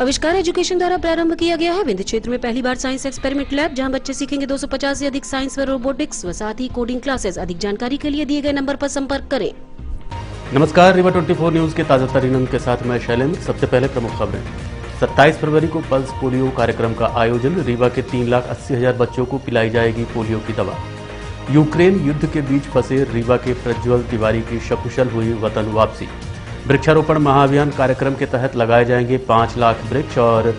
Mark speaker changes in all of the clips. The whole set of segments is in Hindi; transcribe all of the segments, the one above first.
Speaker 1: आविष्कार एजुकेशन द्वारा प्रारंभ किया गया है। विंध्य क्षेत्र में पहली बार साइंस एक्सपेरिमेंट लैब, जहां बच्चे सीखेंगे 250 से अधिक साइंस व रोबोटिक्स व साथ ही कोडिंग क्लासेस। अधिक जानकारी के लिए दिए गए नंबर पर संपर्क करें।
Speaker 2: नमस्कार, रीवा 24 न्यूज के ताजा तरीन अंक के साथ मैं शैलेंद्र। सबसे पहले प्रमुख खबरें। 27 फरवरी को पल्स पोलियो कार्यक्रम का आयोजन। रीवा के 3,80,000 बच्चों को पिलाई जाएगी पोलियो की दवा। यूक्रेन युद्ध के बीच फंसे रीवा के प्रज्वल तिवारी की सकुशल हुई वतन वापसी। वृक्षारोपण महाअभियान कार्यक्रम के तहत लगाए जाएंगे 5 लाख वृक्ष और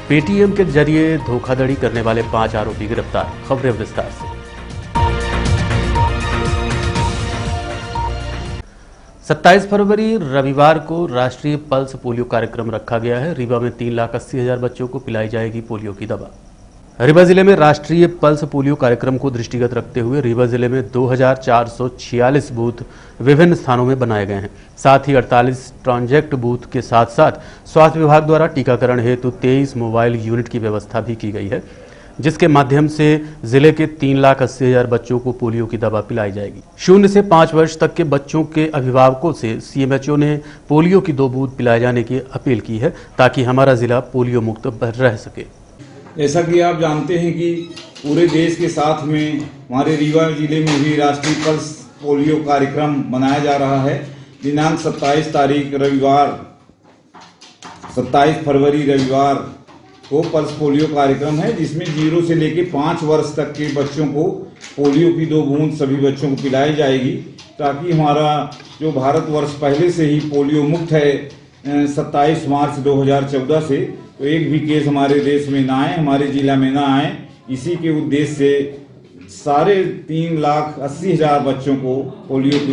Speaker 2: पेटीएम के जरिए धोखाधड़ी करने वाले 5 आरोपी गिरफ्तार। खबरें विस्तार से। 27 फरवरी रविवार को राष्ट्रीय पल्स पोलियो कार्यक्रम रखा गया है। रीवा में 3,80,000 बच्चों को पिलाई जाएगी पोलियो की दवा। रीवा जिले में राष्ट्रीय पल्स पोलियो कार्यक्रम को दृष्टिगत रखते हुए रीवा जिले में 2,446 बूथ विभिन्न स्थानों में बनाए गए हैं। साथ ही 48 ट्रांजेक्ट बूथ के साथ साथ स्वास्थ्य विभाग द्वारा टीकाकरण हेतु 23 मोबाइल यूनिट की व्यवस्था भी की गई है, जिसके माध्यम से जिले के 3,80,000 बच्चों को पोलियो की दवा पिलाई जाएगी। 0 से 5 वर्ष तक के बच्चों के अभिभावकों से सीएमएचओ ने पोलियो की 2 बूंद पिलाए जाने की अपील की है, ताकि हमारा जिला पोलियो मुक्त रह सके।
Speaker 3: जैसा कि आप जानते हैं कि पूरे देश के साथ में हमारे रीवा जिले में भी राष्ट्रीय पल्स पोलियो कार्यक्रम मनाया जा रहा है। दिनांक 27 फरवरी रविवार को पल्स पोलियो कार्यक्रम है, जिसमें 0 से लेकर 5 वर्ष तक के बच्चों को पोलियो की 2 बूंद सभी बच्चों को पिलाई जाएगी, ताकि हमारा जो भारतवर्ष पहले से ही पोलियो मुक्त है 27 मार्च 2014 से, तो एक भी केस हमारे देश में ना आए, हमारे जिला में ना आए। इसी के उद्देश्य से 3,80,000 बच्चों को पोलियो की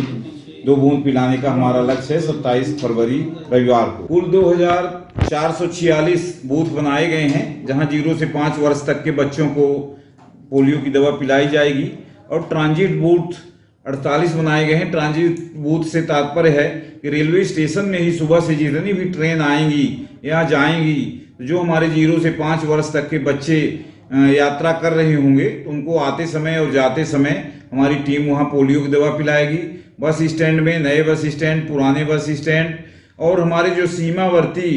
Speaker 3: 2 बूंद पिलाने का हमारा लक्ष्य है 27 फरवरी रविवार को। कुल 2,446 बूथ बनाए गए हैं, जहां 0 से 5 वर्ष तक के बच्चों को पोलियो की दवा पिलाई जाएगी। और ट्रांजिट बूथ 48 बनाए गए हैं। ट्रांजिट बूथ से तात्पर्य है कि रेलवे स्टेशन में ही सुबह से जितनी भी ट्रेन आएंगी या जाएंगी, जो हमारे 0 से 5 वर्ष तक के बच्चे यात्रा कर रहे होंगे, उनको आते समय और जाते समय हमारी टीम वहां पोलियो की दवा पिलाएगी। बस स्टैंड में, नए बस स्टैंड, पुराने बस स्टैंड और हमारे जो सीमावर्ती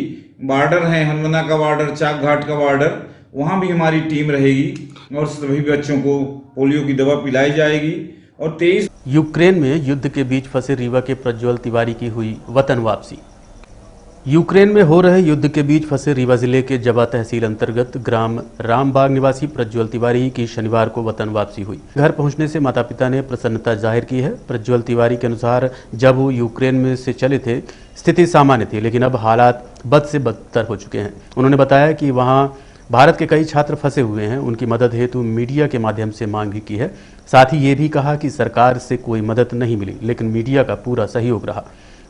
Speaker 3: बॉर्डर हैं, हनुमना का बॉर्डर, चाक घाट का बॉर्डर, वहां भी हमारी टीम रहेगी और सभी बच्चों को पोलियो की दवा पिलाई जाएगी। और 23
Speaker 2: यूक्रेन में युद्ध के बीच फंसे रीवा के प्रज्वल तिवारी की हुई वतन वापसी। यूक्रेन में हो रहे युद्ध के बीच फंसे रीवा जिले के जबा तहसील अंतर्गत ग्राम रामबाग निवासी प्रज्वल तिवारी की शनिवार को वतन वापसी हुई। घर पहुंचने से माता पिता ने प्रसन्नता जाहिर की है। प्रज्वल तिवारी के अनुसार जब वो यूक्रेन में से चले थे, स्थिति सामान्य थी, लेकिन अब हालात बद से बदतर हो चुके हैं। उन्होंने बताया कि वहाँ भारत के कई छात्र फंसे हुए हैं। उनकी मदद हेतु मीडिया के माध्यम से मांग भी की है। साथ ही ये भी कहा कि सरकार से कोई मदद नहीं मिली, लेकिन मीडिया का पूरा सहयोग रहा।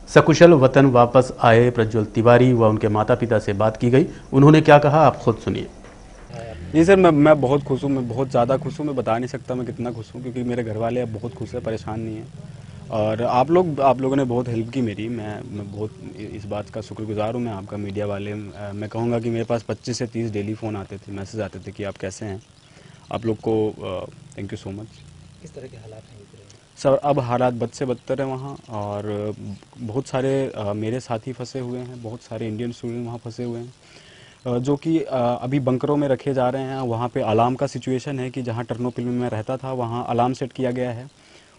Speaker 2: सकुशल वतन वापस आए प्रज्वल तिवारी व उनके माता पिता से बात की गई। उन्होंने क्या कहा, आप खुद सुनिए।
Speaker 4: जी सर, मैं बहुत खुश हूँ। मैं बहुत ज़्यादा खुश हूँ। मैं बता नहीं सकता मैं कितना खुश हूँ, क्योंकि मेरे घर वाले अब बहुत खुश है, परेशान नहीं है। और आप लोगों ने बहुत हेल्प की मेरी। मैं बहुत इस बात का शुक्रगुजार हूँ मैं आपका, मीडिया वाले। मैं कहूँगा कि मेरे पास 25 से 30 डेली फ़ोन आते थे, मैसेज आते थे कि आप कैसे हैं। आप लोग को थैंक यू सो मच।
Speaker 5: किस तरह के हालात हैं
Speaker 4: सर? अब हालात बद से बदतर हैं वहाँ, और बहुत सारे मेरे साथी फंसे हुए हैं, बहुत सारे इंडियन स्टूडेंट वहाँ फंसे हुए हैं, जो कि अभी बंकरों में रखे जा रहे हैं। वहाँ पे अलार्म का सिचुएशन है कि जहाँ टर्नोपिल में मैं रहता था, वहाँ अलार्म सेट किया गया है।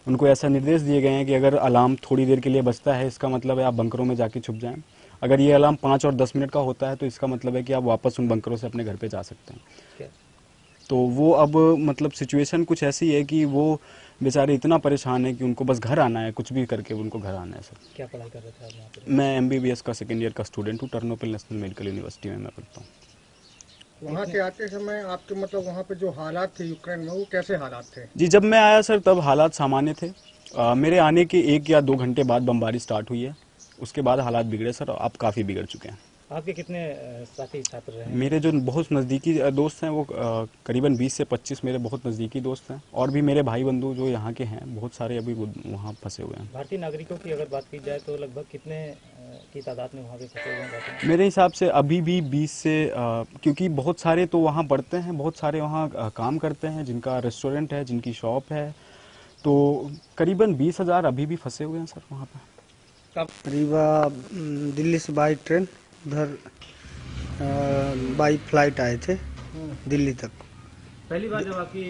Speaker 4: उनको ऐसा निर्देश दिए गए हैं कि अगर अलार्म थोड़ी देर के लिए बजता है, इसका मतलब है आप बंकरों में जाके छुप जाएं। अगर ये अलार्म 5 और 10 मिनट का होता है, तो इसका मतलब है कि आप वापस उन बंकरों से अपने घर पे जा सकते हैं। तो वो अब मतलब सिचुएशन कुछ ऐसी है कि वो बेचारे इतना परेशान है कि उनको बस घर आना है, कुछ भी करके उनको घर आना है। सर,
Speaker 5: क्या पढ़ाई कर रहे थे आप यहाँ पे?
Speaker 4: मैं MBBS का 2nd ईयर का स्टूडेंट हूँ। टर्नोपिल नेशनल मेडिकल यूनिवर्सिटी में मैं पढ़ता हूँ।
Speaker 6: वहाँ से आते समय आपके मतलब वहाँ पे जो हालात थे यूक्रेन में, वो कैसे हालात थे?
Speaker 4: जी, जब मैं आया सर, तब हालात सामान्य थे। मेरे आने के 1 या 2 घंटे बाद बमबारी स्टार्ट हुई है। उसके बाद हालात बिगड़े सर, अब काफ़ी बिगड़ चुके हैं।
Speaker 5: आपके कितने साथी छात्र रहे?
Speaker 4: मेरे जो बहुत नज़दीकी दोस्त हैं, वो करीबन 20 से 25 मेरे बहुत नज़दीकी दोस्त हैं। और भी मेरे भाई बंधु जो यहाँ के हैं, बहुत सारे अभी वहाँ फंसे हुए हैं।
Speaker 5: भारतीय नागरिकों की अगर बात की जाए तो लगभग कितने की तादाद में वहाँ पे फंसे हुए हैं?
Speaker 4: मेरे हिसाब से अभी भी 20 से, क्योंकि बहुत सारे तो वहाँ पढ़ते हैं, बहुत सारे वहाँ काम करते हैं, जिनका रेस्टोरेंट है, जिनकी शॉप है, तो करीबन 20,000 अभी भी फंसे हुए हैं सर वहाँ पर।
Speaker 6: रीवा दिल्ली से बाई ट्रेन उधर
Speaker 7: बाई फ्लाइट आए थे दिल्ली तक।
Speaker 5: पहली बार जब आपकी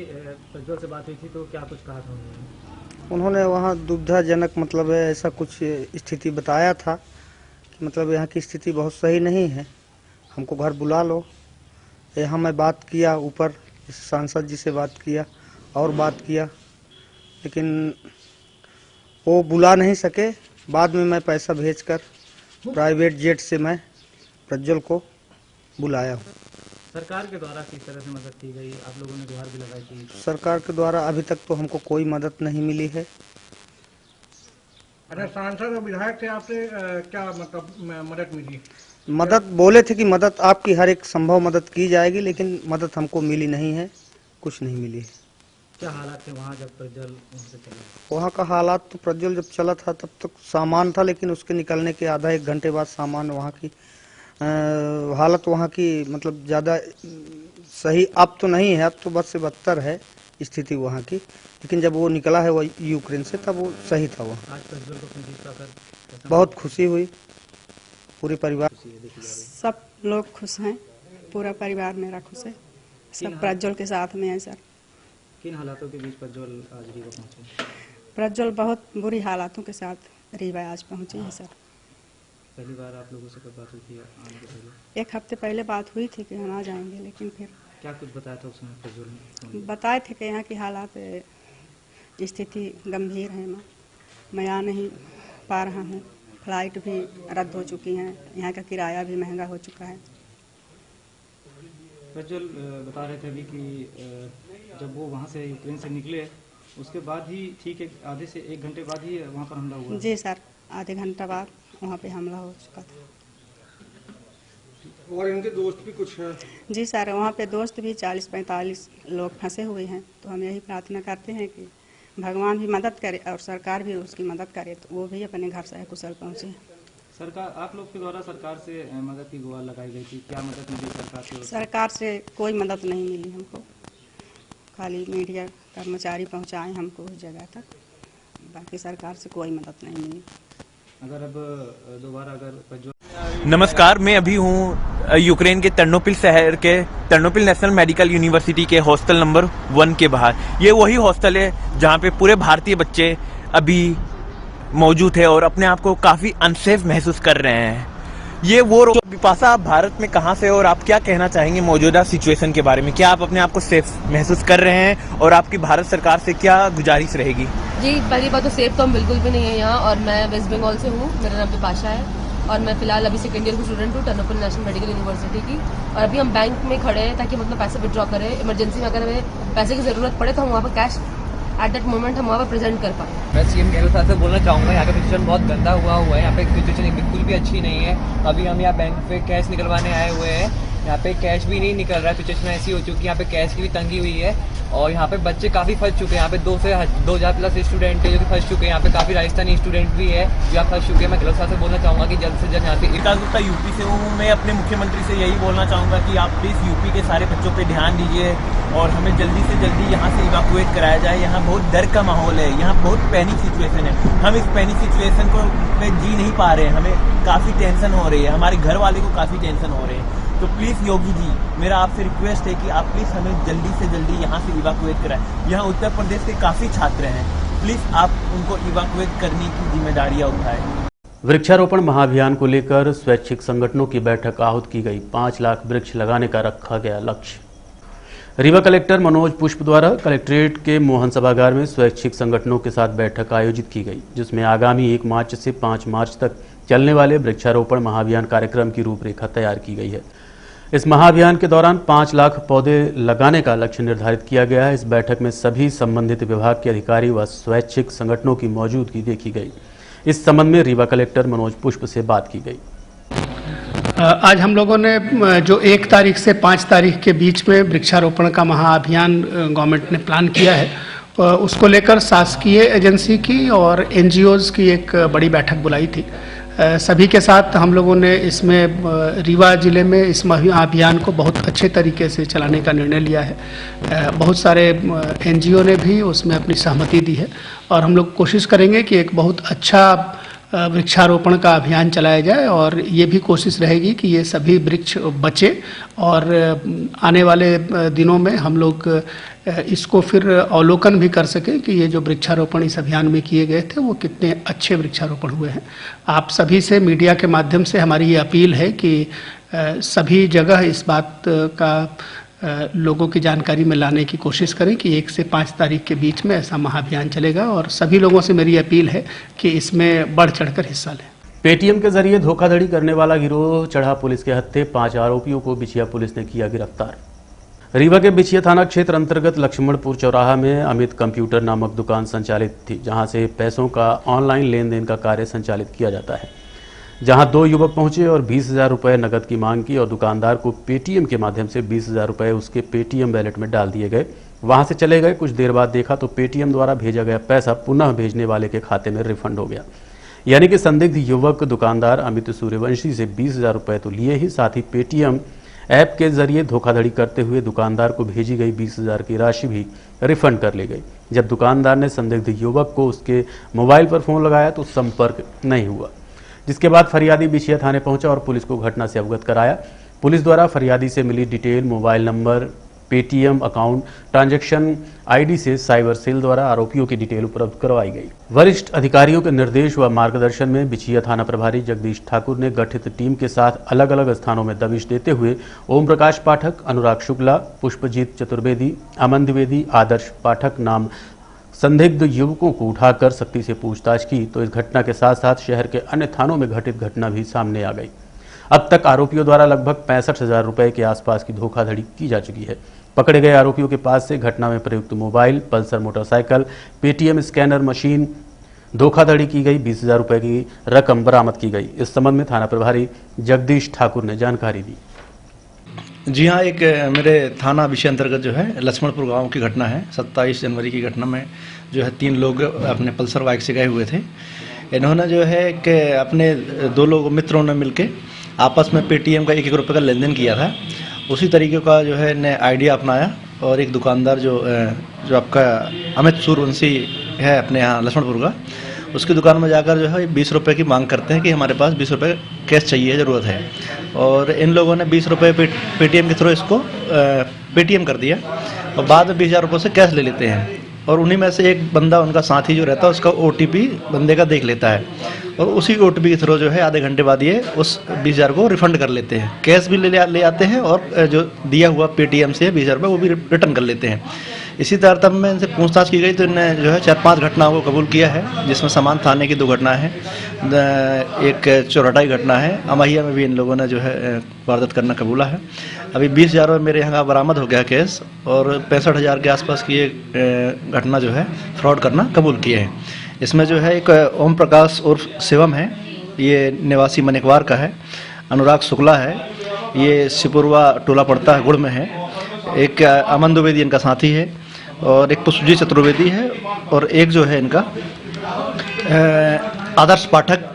Speaker 5: प्रज्वल से बात हुई थी तो क्या कुछ कहा था
Speaker 7: उन्होंने वहाँ दुविधाजनक मतलब ऐसा कुछ स्थिति बताया था कि मतलब यहाँ की स्थिति बहुत सही नहीं है, हमको घर बुला लो। यहाँ मैं बात किया, ऊपर सांसद जी से बात किया और बात किया, लेकिन वो बुला नहीं सके। बाद में मैं पैसा भेजकर प्राइवेट जेट से मैं प्रज्वल को बुलाया हूँ।
Speaker 5: सरकार के द्वारा किस तरह से मदद की गई? आप लोगों ने गुहार भी लगाई थी।
Speaker 7: सरकार के द्वारा अभी तक तो हमको कोई मदद नहीं मिली है।
Speaker 6: अच्छा, सांसद और विधायक से आपसे क्या मतलब मदद मिली?
Speaker 7: मदद बोले थे कि मदद आपकी हर एक संभव मदद की जाएगी, लेकिन मदद हमको मिली नहीं है, कुछ नहीं मिली है।
Speaker 5: क्या हालात थे वहाँ जब प्रज्वल वहाँ से चला?
Speaker 7: वहाँ का हालात तो प्रज्वल जब चला था तब तक सामान था, लेकिन उसके निकलने के आधा एक घंटे बाद सामान वहाँ की हालत वहाँ की मतलब ज़्यादा सही अब तो नहीं है, अब तो बद से बदतर है स्थिति वहाँ की। लेकिन जब वो निकला है वो यूक्रेन से तब वो सही था। वहाँ
Speaker 5: आज प्रज्वल को अपनी जीत पाकर
Speaker 7: बहुत खुशी हुई, पूरे परिवार।
Speaker 8: सब लोग खुश हैं, पूरा परिवार मेरा खुश है, सब प्रज्वल के साथ में है सर।
Speaker 5: किन हालातों के बीच प्रज्वल आज रीवा पहुँचे?
Speaker 8: प्रज्वल बहुत बुरी हालातों के साथ रीवा आज पहुँचे हैं सर।
Speaker 5: पहली बार आप लोगों से कब बात हुई थी आने के पहले?
Speaker 8: एक हफ्ते पहले बात हुई थी कि हम आ जाएंगे, लेकिन फिर
Speaker 5: क्या कुछ बताया था उसने प्रज्वल ने?
Speaker 8: बताए थे कि यहाँ की हालात स्थिति गंभीर है, मैं आ नहीं पा रहा हूँ, फ्लाइट भी रद्द हो चुकी हैं, यहाँ का किराया भी महंगा हो चुका है।
Speaker 5: प्रज्वल बता रहे थे अभी कि जब वो वहाँ से यूक्रेन से निकले उसके बाद ही ठीक आधे से एक घंटे बाद ही वहाँ पर हमला हुआ।
Speaker 8: जी सर, आधे घंटा बाद वहाँ पे हमला हो चुका था।
Speaker 6: और इनके दोस्त भी कुछ हैं?
Speaker 8: जी सर, वहाँ पे दोस्त भी 40-45 लोग फंसे हुए हैं। तो हम यही प्रार्थना करते हैं कि भगवान भी मदद करे और सरकार भी उसकी मदद करे, तो वो भी अपने घर से कुशल पहुँचे।
Speaker 5: सरकार, आप लोग के द्वारा सरकार से मदद की गुहार लगाई गई थी, क्या मदद मिली सरकार से?
Speaker 8: सरकार से कोई मदद नहीं मिली हमको, खाली मीडिया कर्मचारी पहुँचाए हमको उस जगह तक, बाकी सरकार से कोई मदद नहीं मिली।
Speaker 5: अगर अब दोबारा अगर
Speaker 9: नमस्कार, मैं अभी हूँ यूक्रेन के टर्नोपिल शहर के टर्नोपिल नेशनल मेडिकल यूनिवर्सिटी के हॉस्टल नंबर 1 के बाहर। ये वही हॉस्टल है जहाँ पे पूरे भारतीय बच्चे अभी मौजूद है और अपने आप को काफ़ी अनसेफ महसूस कर रहे हैं। ये वो विपाशा, आप भारत में कहाँ से और आप क्या कहना चाहेंगे मौजूदा सिचुएशन के बारे में? क्या आप अपने आप को सेफ महसूस कर रहे हैं और आपकी भारत सरकार से क्या गुजारिश रहेगी?
Speaker 10: जी, पहली बात तो सेफ तो हम बिल्कुल भी नहीं है यहाँ, और मैं वेस्ट बंगाल से हूँ, मेरा नाम विपाशा है और मैं फिलहाल अभी सेकेंड ईयर की स्टूडेंट हूँ टर्नोपिल नेशनल मेडिकल यूनिवर्सिटी की। और अभी हम बैंक में खड़े हैं ताकि हम अपना पैसा विड्रॉ करें, इमरजेंसी में अगर हमें पैसे की जरूरत पड़े तो हम वहाँ पर कैश एट दैट मोमेंट हम वहाँ पर प्रेजेंट कर पाए।
Speaker 11: मैं सीएम गहलोत साहब से बोलना चाहूँगा, यहाँ का सिचुएशन बहुत गंदा हुआ है, यहाँ पे सिचुएशन बिल्कुल भी अच्छी नहीं है। अभी हम यहाँ बैंक पे कैश निकलवाने आए हुए हैं, यहाँ पे कैश भी नहीं निकल रहा है, सिचुएशन ऐसी हो चुकी है, यहाँ पे कैश की भी तंगी हुई है और यहाँ पे बच्चे काफ़ी फंस चुके हैं। यहाँ पे 2000 प्लस स्टूडेंट है जो कि फंस चुके हैं, यहाँ पे काफ़ी राजस्थानी स्टूडेंट भी है जो यहाँ फंस चुके हैं। मैं गहलोत साहब से बोलना चाहूँगा कि जल्द से जल्द यहाँ पे
Speaker 9: गुप्ता यूपी से हूँ, मैं अपने मुख्यमंत्री से यही बोलना चाहूँगा कि आप प्लीज़ यूपी के सारे बच्चों पे ध्यान दीजिए और हमें जल्दी से जल्दी यहाँ से इवैक्यूएट कराया जाए। यहाँ बहुत डर का माहौल है, यहाँ बहुत पैनिक सिचुएशन है, हम इस पैनिक सिचुएशन को पे जी नहीं पा रहे हैं, हमें काफ़ी टेंशन हो रही है, हमारे घर वाले को काफ़ी टेंशन हो रहे हैं। तो प्लीज़ योगी जी, मेरा आपसे रिक्वेस्ट है कि आप प्लीज़ हमें जल्दी से जल्दी यहाँ से इवैक्यूएट कराएं। यहाँ उत्तर प्रदेश के काफ़ी छात्र हैं, प्लीज़ आप उनको इवैक्यूएट करने की जिम्मेदारियाँ उठाएं।
Speaker 2: वृक्षारोपण महाअभियान को लेकर स्वैच्छिक संगठनों की बैठक आहूत की गई। 5 लाख वृक्ष लगाने का रखा गया लक्ष्य। रीवा कलेक्टर मनोज पुष्प द्वारा कलेक्ट्रेट के मोहन सभागार में स्वैच्छिक संगठनों के साथ बैठक आयोजित की गई, जिसमें आगामी 1 मार्च से 5 मार्च तक चलने वाले वृक्षारोपण महाअभियान कार्यक्रम की रूपरेखा तैयार की गई है। इस महाअभियान के दौरान 5 लाख पौधे लगाने का लक्ष्य निर्धारित किया गया है। इस बैठक में सभी संबंधित विभाग के अधिकारी व स्वैच्छिक संगठनों की मौजूदगी देखी गई। इस संबंध में रीवा कलेक्टर मनोज पुष्प से बात की गई।
Speaker 12: आज हम लोगों ने जो 1 तारीख से 5 तारीख के बीच में वृक्षारोपण का महाअभियान गवर्नमेंट ने प्लान किया है, उसको लेकर शासकीय एजेंसी की और एनजीओज की एक बड़ी बैठक बुलाई थी। सभी के साथ हम लोगों ने इसमें रीवा जिले में इस अभियान को बहुत अच्छे तरीके से चलाने का निर्णय लिया है। बहुत सारे एनजीओ ने भी उसमें अपनी सहमति दी है और हम लोग कोशिश करेंगे कि एक बहुत अच्छा वृक्षारोपण का अभियान चलाया जाए और ये भी कोशिश रहेगी कि ये सभी वृक्ष बचे और आने वाले दिनों में हम लोग इसको फिर अवलोकन भी कर सकें कि ये जो वृक्षारोपण इस अभियान में किए गए थे वो कितने अच्छे वृक्षारोपण हुए हैं। आप सभी से मीडिया के माध्यम से हमारी ये अपील है कि सभी जगह इस बात का लोगों की जानकारी में लाने की कोशिश करें कि 1 से 5 तारीख के बीच में ऐसा महाअभियान चलेगा और सभी लोगों से मेरी अपील है कि इसमें बढ़ चढ़कर हिस्सा लें।
Speaker 2: पेटीएम के जरिए धोखाधड़ी करने वाला गिरोह चढ़ा पुलिस के हत्थे, 5 आरोपियों को बिछिया पुलिस ने किया गिरफ्तार। रीवा के बिछिया थाना क्षेत्र अंतर्गत लक्ष्मणपुर चौराहा में अमित कंप्यूटर नामक दुकान संचालित थी, जहां से पैसों का ऑनलाइन लेन देन का कार्य संचालित किया जाता है। जहां 2 युवक पहुंचे और 20,000 रुपये नकद की मांग की और दुकानदार को पेटीएम के माध्यम से 20,000 रुपये उसके पेटीएम वैलेट में डाल दिए गए। वहां से चले गए। कुछ देर बाद देखा तो पेटीएम द्वारा भेजा गया पैसा पुनः भेजने वाले के खाते में रिफंड हो गया। यानी कि संदिग्ध युवक दुकानदार अमित सूर्यवंशी से 20,000 रुपये तो लिए ही, साथ ही पेटीएम ऐप के जरिए धोखाधड़ी करते हुए दुकानदार को भेजी गई 20,000 की राशि भी रिफंड कर ली गई। जब दुकानदार ने संदिग्ध युवक को उसके मोबाइल पर फोन लगाया तो संपर्क नहीं हुआ, जिसके बाद फरियादी बिछिया थाने पहुंचा और पुलिस को घटना से अवगत कराया। पुलिस द्वारा फरियादी से मिली detail, mobile number, Paytm account, transaction ID से साइबर सेल द्वारा आरोपियों की डिटेल उपलब्ध करवाई गई। वरिष्ठ अधिकारियों के निर्देश व मार्गदर्शन में बिछिया थाना प्रभारी जगदीश ठाकुर ने गठित टीम के साथ अलग अलग स्थानों में दबिश देते हुए ओम प्रकाश पाठक, अनुराग शुक्ला, पुष्पजीत चतुर्वेदी, अमन द्विवेदी, आदर्श पाठक नाम संदिग्ध युवकों को उठाकर सख्ती से पूछताछ की तो इस घटना के साथ साथ शहर के अन्य थानों में घटित घटना भी सामने आ गई। अब तक आरोपियों द्वारा लगभग 65,000 रुपए के आसपास की धोखाधड़ी की जा चुकी है। पकड़े गए आरोपियों के पास से घटना में प्रयुक्त mobile, Pulsar motorcycle, Paytm scanner machine, धोखाधड़ी की गई 20,000 रुपए की रकम बरामद की गई। इस संबंध में थाना प्रभारी जगदीश ठाकुर ने जानकारी दी।
Speaker 13: जी हाँ, एक मेरे थाना विषय अंतर्गत जो है लक्ष्मणपुर गांव की घटना है। 27 जनवरी की घटना में जो है 3 लोग अपने पल्सर बाइक से गए हुए थे। इन्होंने जो है कि अपने 2 लोग मित्रों ने मिलके आपस में पेटीएम का 1-1 रुपये का लेन देन किया था। उसी तरीके का जो है ने आइडिया अपनाया और एक दुकानदार जो आपका अमित सूर्यवंशी है अपने यहाँ लक्ष्मणपुर का, उसकी दुकान में जाकर जो है 20 रुपये की मांग करते हैं कि हमारे पास 20 रुपये कैश चाहिए, ज़रूरत है। और इन लोगों ने 20 रुपये पेटीएम के थ्रू इसको पेटीएम कर दिया और बाद में 20,000 रुपये से कैश ले लेते हैं। और उन्हीं में से एक बंदा उनका साथी जो रहता है उसका OTP बंदे का देख लेता है और उसी OTP के थ्रू जो है आधे घंटे बाद ये उस 20,000 को रिफंड कर लेते हैं। कैश भी ले आते हैं और जो दिया हुआ पेटीएम से 20,000 रुपये वो भी रिटर्न कर लेते हैं। इसी तारतम्य में इनसे पूछताछ की गई तो इन्हें जो है 4-5 घटनाओं को कबूल किया है, जिसमें समान थाने की 2 घटना है, एक चौराटाई घटना है। अमहिया में भी इन लोगों ने जो है वारदात करना कबूला है। अभी 20,000 मेरे यहाँ बरामद हो गया केस और 65,000 के आसपास की एक घटना जो है फ्रॉड करना कबूल किए हैं। इसमें जो है एक ओम प्रकाश उर्फ शिवम है, ये निवासी मनिकवार का है। अनुराग शुक्ला है, ये सिपुरवा टोला पड़ता है, गुड़ में है। एक अमन द्विवेदी इनका साथी है और एक पुष्पजीत चतुर्वेदी है और एक जो है इनका आदर्श पाठक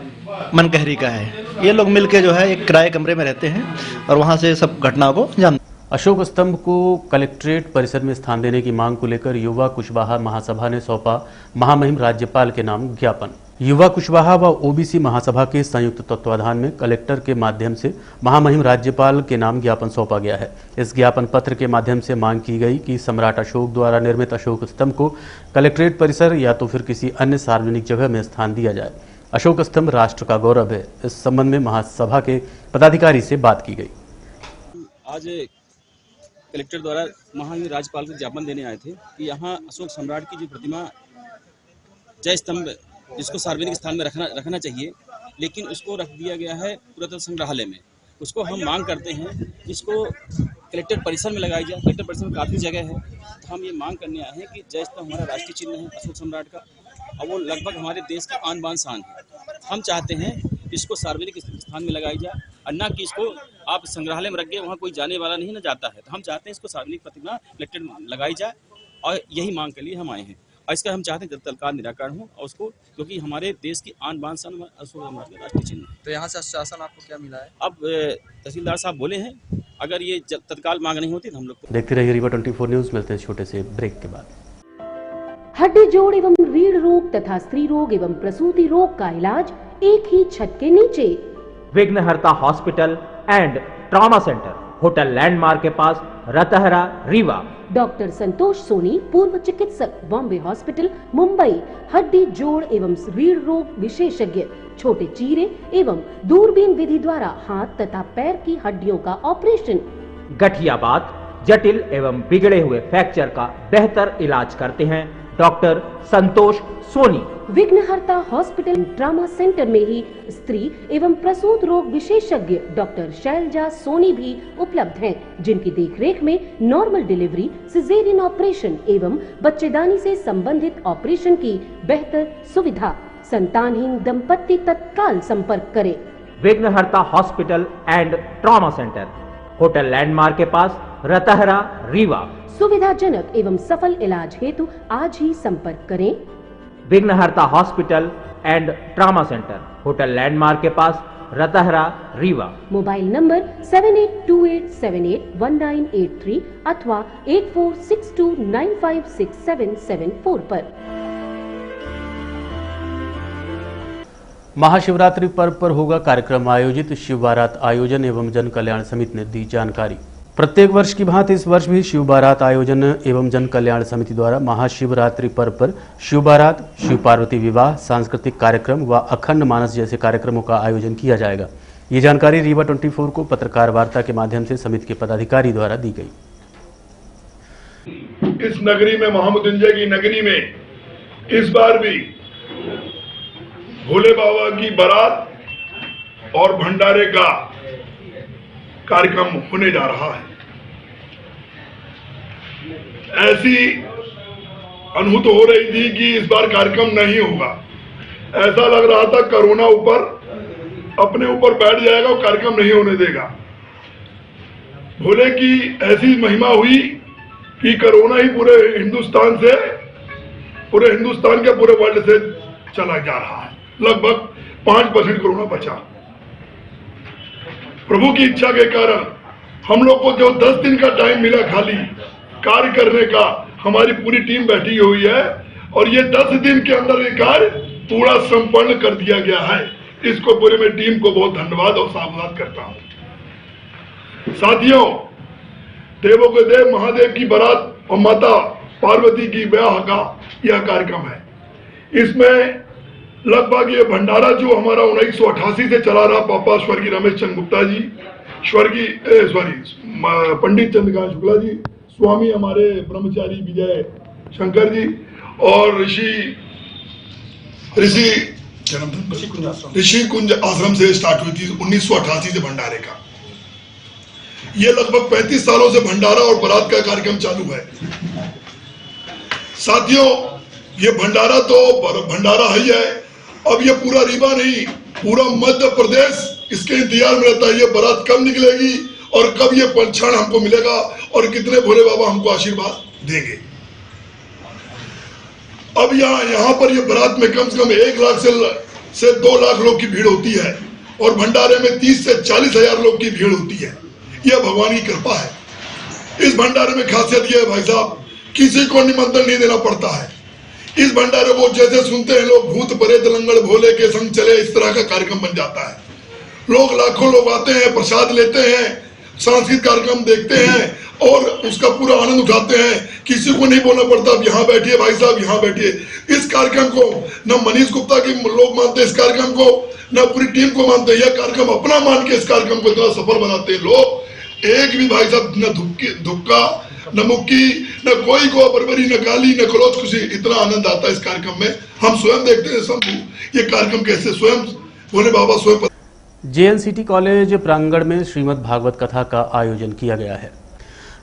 Speaker 13: मनकहरी का है। ये लोग मिलके जो है एक किराए कमरे में रहते हैं और वहाँ से सब घटनाओं को जान।
Speaker 2: अशोक स्तंभ को कलेक्ट्रेट परिसर में स्थान देने की मांग को लेकर युवा कुशवाहा महासभा ने सौंपा महामहिम राज्यपाल के नाम ज्ञापन। युवा कुशवाहा व ओबीसी महासभा के संयुक्त तत्वाधान में कलेक्टर के माध्यम से महामहिम राज्यपाल के नाम ज्ञापन सौंपा गया है। इस ज्ञापन पत्र के माध्यम से मांग की गई कि सम्राट अशोक द्वारा निर्मित अशोक स्तंभ को कलेक्ट्रेट परिसर या तो फिर किसी अन्य सार्वजनिक जगह में स्थान दिया जाए। अशोक स्तंभ राष्ट्र का गौरव है। इस संबंध में महासभा के पदाधिकारी से बात की गई।
Speaker 14: आज कलेक्टर द्वारा महामहिम राज्यपाल को ज्ञापन देने आए थे कि यहाँ अशोक सम्राट की जो प्रतिमा जय स्तंभ जिसको सार्वजनिक स्थान में रखना चाहिए, लेकिन उसको रख दिया गया है पुरातत्व संग्रहालय में। उसको हम मांग करते हैं इसको कलेक्टर परिसर में लगाई जाए। कलेक्टर परिसर में काफ़ी जगह है, तो हम ये मांग करने आए हैं कि जय स्तंभ हमारा राष्ट्रीय चिन्ह है अशोक सम्राट का और वो लगभग हमारे देश का आन बान शान है। हम चाहते हैं इसको सार्वजनिक स्थान में लगाई जाए और न कि इसको आप संग्रहालय में रख गए, वहाँ कोई जाने वाला नहीं न जाता है। तो हम चाहते हैं इसको सार्वजनिक प्रतिमा कलेक्टर में लगाई जाए और यही मांग के लिए हम आए हैं। और इसका हम चाहते हैं जब तत्काल निराकरण हो और उसको, क्योंकि हमारे देश की आन बान शान अशोक सम्राट का राष्ट्रीय चिन्ह।
Speaker 15: तो यहाँ से आश्वासन आपको क्या मिला है?
Speaker 14: अब तहसीलदार साहब बोले हैं अगर ये तत्काल मांग नहीं होती तो हम लोग
Speaker 2: देखते रहिए रीवा 24 न्यूज। मिलते हैं छोटे से ब्रेक के बाद।
Speaker 1: हड्डी जोड़ एवं रीढ़ रोग तथा स्त्री रोग एवं प्रसूति रोग का इलाज एक ही छत के नीचे।
Speaker 16: विघ्नहर्ता hospital and trauma centre, hotel landmark के पास, रतहरा, रीवा।
Speaker 1: डॉक्टर संतोष सोनी, पूर्व चिकित्सक, बॉम्बे हॉस्पिटल, मुंबई। हड्डी जोड़ एवं रीढ़ रोग विशेषज्ञ, छोटे चीरे एवं दूरबीन विधि द्वारा हाथ तथा पैर की हड्डियों का ऑपरेशन।
Speaker 16: गठियाबात, जटिल एवं बिगड़े हुए फ्रैक्चर का बेहतर इलाज करते हैं डॉक्टर संतोष सोनी।
Speaker 1: विघ्नहर्ता हॉस्पिटल ट्रामा सेंटर में ही स्त्री एवं प्रसूत रोग विशेषज्ञ डॉक्टर शैलजा सोनी भी उपलब्ध हैं, जिनकी देखरेख में नॉर्मल डिलीवरी, सिजेरियन ऑपरेशन एवं बच्चेदानी से संबंधित ऑपरेशन की बेहतर सुविधा। संतानहीन दंपत्ति तत्काल संपर्क करें।
Speaker 16: विघ्नहर्ता hospital and trauma centre, hotel landmark के पास, रतहरा, रीवा।
Speaker 1: सुविधाजनक एवं सफल इलाज हेतु आज ही संपर्क करें।
Speaker 16: विघ्नहर्ता hospital and trauma centre, hotel landmark के पास, रतहरा, रीवा।
Speaker 1: मोबाइल नंबर 7828781983 अथवा 8462956774 पर।
Speaker 2: महाशिवरात्रि पर्व पर होगा कार्यक्रम आयोजित, शिव बारात आयोजन एवं जन कल्याण समिति ने दी जानकारी। प्रत्येक वर्ष की भांति इस वर्ष भी शिव बारात आयोजन एवं जन कल्याण समिति द्वारा महाशिवरात्रि पर्व पर शिव बारात, शिव पार्वती विवाह, सांस्कृतिक कार्यक्रम व अखंड मानस जैसे कार्यक्रमों का आयोजन किया जाएगा। ये जानकारी रीवा 24 को पत्रकार वार्ता के माध्यम से समिति के पदाधिकारी द्वारा दी गई।
Speaker 17: इस नगरी में, महामृत्युंजय की नगरी में इस बार भी भोले बाबा की बारात और भंडारे का कार्यक्रम होने जा रहा है। ऐसी अनुभूति हो रही थी कि इस बार कार्यक्रम नहीं होगा। ऐसा लग रहा था कोरोना अपने ऊपर बैठ जाएगा और कार्यक्रम नहीं होने देगा। भोले की ऐसी महिमा हुई कि कोरोना ही पूरे हिंदुस्तान के पूरे वर्ल्ड से चला जा रहा है। लगभग 5% कोरोना बचा। प्रभु की इच्छा के कारण हम लोग को जो 10 दिन का टाइम मिला खाली कार्य करने का, हमारी पूरी टीम बैठी हुई है और ये 10 दिन के अंदर ये कार्य पूरा संपन्न कर दिया गया है। इसको पूरे में टीम को बहुत धन्यवाद और साधुवाद करता हूं। साथियों, देवों के देव महादेव की बारात और माता पार्वती की ब्याह का यह कार्यक्रम है। इसमें लगभग ये भंडारा जो हमारा 1988 से चला रहा, पापा स्वर्गीय रमेश चंद्र गुप्ता जी, पंडित चंद्रकांत शुक्ला जी, स्वामी हमारे ब्रह्मचारी विजय शंकर जी और ऋषि कुंज आश्रम से स्टार्ट हुई थी 1988 से भंडारे का। ये लगभग 35 सालों से भंडारा और बारात का कार्यक्रम चालू है। साथियों, ये भंडारा तो भंडारा ही है। अब ये पूरा रीवा नहीं, पूरा मध्य प्रदेश इसके इंतजार में रहता है ये बारात कब निकलेगी और कब ये क्षण हमको मिलेगा और कितने भोले बाबा हमको आशीर्वाद देंगे। अब यहाँ पर ये बारात में कम से कम 1 लाख से 2 लाख लोग की भीड़ होती है और भंडारे में 30 से 40 हजार लोग की भीड़ होती है। यह भगवान की कृपा है। इस भंडारे में खासियत यह है भाई साहब, किसी को निमंत्रण नहीं देना पड़ता है। इस भंडारे को जैसे सुनते हैं लोग, भूत प्रेत लंगड़ भोले के संग चले, इस तरह का कार्यक्रम बन जाता है। लोग लाखों लोग आते हैं, प्रसाद लेते हैं, सांस्कृतिक कार्यक्रम देखते हैं और उसका पूरा आनंद उठाते हैं। किसी को नहीं बोलना पड़ता अब यहाँ बैठिए भाई साहब, यहाँ बैठिए। इस कार्यक्रम को न मनीष गुप्ता के लोग मानते, इस कार्यक्रम को न पूरी टीम को मानते। यह कार्यक्रम अपना मान के इस कार्यक्रम को इतना सफल बनाते हैं लोग। एक भी भाई साहब न धुक्का, न मुक्की, न कोई को बरबरी, न गाली, न खरोच खुशी। इतना आनंद आता है इस कार्यक्रम में। हम स्वयं देखते हैं शंभू ये कार्यक्रम कैसे स्वयं भोले बाबा स्वयं।
Speaker 2: JNCT कॉलेज प्रांगण में श्रीमद् भागवत कथा का आयोजन किया गया है।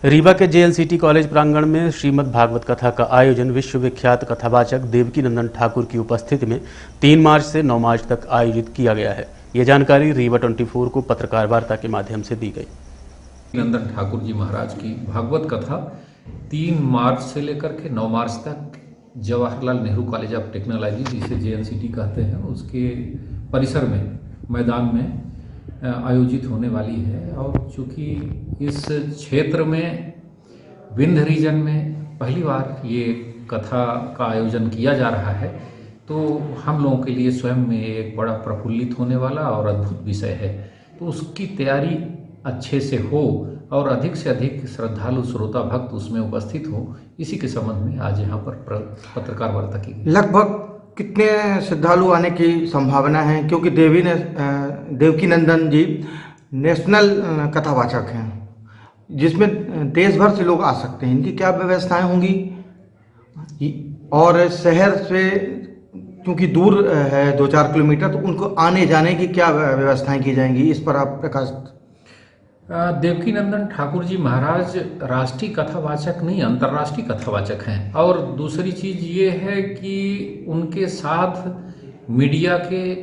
Speaker 2: रीवा के JNCT कॉलेज प्रांगण में श्रीमद् भागवत कथा का आयोजन विश्वविख्यात कथावाचक देवकी नंदन ठाकुर की उपस्थिति में 3 मार्च से 9 मार्च तक आयोजित किया गया है। ये जानकारी रीवा 24 को पत्रकार वार्ता के माध्यम से दी गई।
Speaker 18: नंदन ठाकुर जी महाराज की भागवत कथा 3 मार्च से लेकर के 9 मार्च तक Jawaharlal Nehru college of technology, जिसे JNCT कहते हैं, उसके परिसर में, मैदान में आयोजित होने वाली है। और चूँकि इस क्षेत्र में विंध्य रीजन में पहली बार ये कथा का आयोजन किया जा रहा है, तो हम लोगों के लिए स्वयं में एक बड़ा प्रफुल्लित होने वाला और अद्भुत विषय है। तो उसकी तैयारी अच्छे से हो और अधिक से अधिक श्रद्धालु श्रोता भक्त उसमें उपस्थित हो, इसी के संबंध में आज यहाँ पर पत्रकार वार्ता की गई।
Speaker 19: लगभग कितने श्रद्धालु आने की संभावना है, क्योंकि देवकी नंदन जी नेशनल कथावाचक हैं जिसमें देश भर से लोग आ सकते हैं, इनकी क्या व्यवस्थाएं होंगी? और शहर से क्योंकि दूर है 2-4 किलोमीटर, तो उनको आने जाने की क्या व्यवस्थाएं की जाएंगी, इस पर आप प्रकाश।
Speaker 18: देवकी नंदन ठाकुर जी महाराज राष्ट्रीय कथावाचक नहीं, अंतर्राष्ट्रीय कथावाचक हैं। और दूसरी चीज ये है कि उनके साथ मीडिया के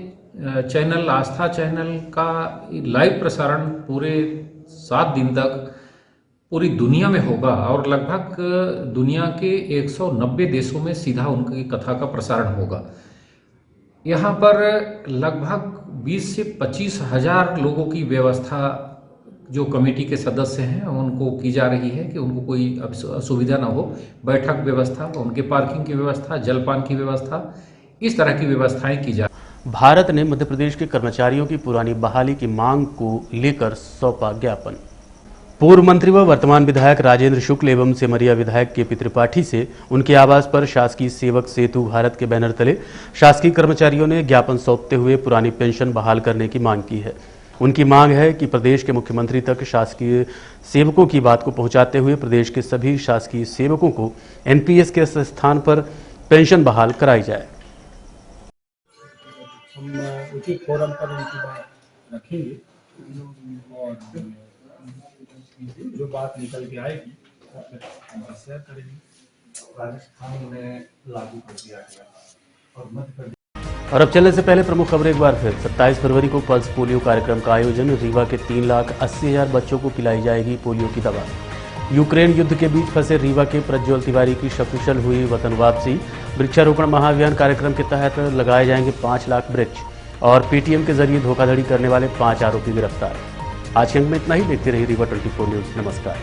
Speaker 18: चैनल, आस्था चैनल का लाइव प्रसारण पूरे 7 दिन तक पूरी दुनिया में होगा और लगभग दुनिया के 190 देशों में सीधा उनकी कथा का प्रसारण होगा। यहाँ पर लगभग 20 से 25 हजार लोगों की व्यवस्था जो कमेटी के सदस्य हैं उनको की जा रही है कि उनको कोई असुविधा ना हो। बैठक व्यवस्था, उनके पार्किंग की व्यवस्था, जलपान की व्यवस्था, इस तरह की व्यवस्थाएं की जा।
Speaker 2: भारत ने मध्य प्रदेश के कर्मचारियों की पुरानी बहाली की मांग को लेकर सौंपा ज्ञापन। पूर्व मंत्री व वर्तमान विधायक राजेंद्र शुक्ल एवं सेमरिया विधायक केपी त्रिपाठी से उनके आवास पर शासकीय सेवक सेतु भारत के बैनर तले शासकीय कर्मचारियों ने ज्ञापन सौंपते हुए पुरानी पेंशन बहाल करने की मांग की है। उनकी मांग है कि प्रदेश के मुख्यमंत्री तक शासकीय सेवकों की बात को पहुंचाते हुए प्रदेश के सभी शासकीय सेवकों को एनपीएस के स्थान पर पेंशन बहाल कराई जाए।
Speaker 20: हम उचित फोरम पर उनकी बात रखेंगे और जो बात निकल के आएगी शेयर करेंगे। राजस्थान में लागू कर दिया गया और मध्य प्रदेश।
Speaker 2: और अब चलने से पहले प्रमुख खबर एक बार फिर। 27 फरवरी को पल्स पोलियो कार्यक्रम का आयोजन। रीवा के 3,80,000 बच्चों को पिलाई जाएगी पोलियो की दवा। यूक्रेन युद्ध के बीच फंसे रीवा के प्रज्वल तिवारी की सकुशल हुई वतन वापसी। वृक्षारोपण महाअभियान कार्यक्रम के तहत लगाए जाएंगे 5 लाख वृक्ष। और पेटीएम के जरिए धोखाधड़ी करने वाले 5 आरोपी गिरफ्तार। आज के अंक में इतना ही। देखते रहिए रीवा 24 न्यूज। नमस्कार।